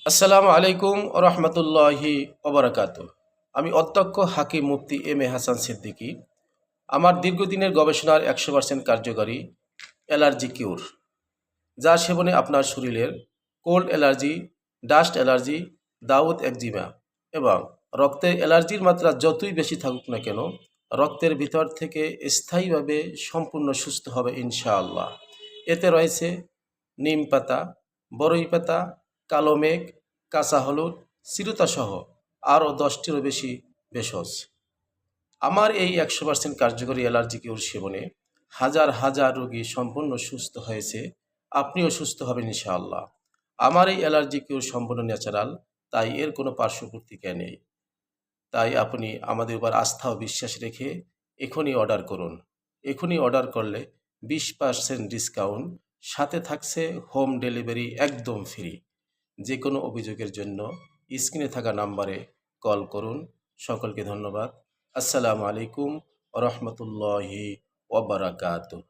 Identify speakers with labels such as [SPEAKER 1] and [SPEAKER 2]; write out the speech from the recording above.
[SPEAKER 1] আসসালামু আলাইকুম রহমতুল্লাহি ওবরাকাত। আমি অধ্যক্ষ হাকিম মুফতি এম এ হাসান সিদ্দিকী। আমার দীর্ঘদিনের গবেষণার 100% কার্যকরী অ্যালার্জি কিউর, যা সেবনে আপনার শরীরের কোল্ড অ্যালার্জি, ডাস্ট অ্যালার্জি, দাউদ একজিমা এবং রক্তের অ্যালার্জির মাত্রা যতই বেশি থাকুক না কেন, রক্তের ভিতর থেকে স্থায়ীভাবে সম্পূর্ণ সুস্থ হবে ইনশাআল্লাহ। এতে রয়েছে নিম পাতা, বরই পাতা, কালো মেঘ, কাঁচা হলুদ, চিরুতাসহ আরও 10টিরও বেশি ভেষজ। আমার এই 100% কার্যকরী অ্যালার্জি কিউর সেবনে হাজার হাজার রোগী সম্পূর্ণ সুস্থ হয়েছে। আপনিও সুস্থ হবেন ইনশাআল্লাহ। আমার এই অ্যালার্জি কিউর সম্পূর্ণ ন্যাচারাল, তাই এর কোনো পার্শ্ব প্রতিক্রিয়া নেই। তাই আপনি আমাদের উপর আস্থা ও বিশ্বাস রেখে এখনই অর্ডার করুন। এখনই অর্ডার করলে 20% ডিসকাউন্ট, সাথে থাকছে হোম ডেলিভারি একদম ফ্রি। যে কোনো অভিযোগের জন্য স্ক্রিনে থাকা নাম্বারে কল করুন। সকলকে ধন্যবাদ। আসসালামু আলাইকুম রহমতুল্লাহি ওবারাকাতুহ।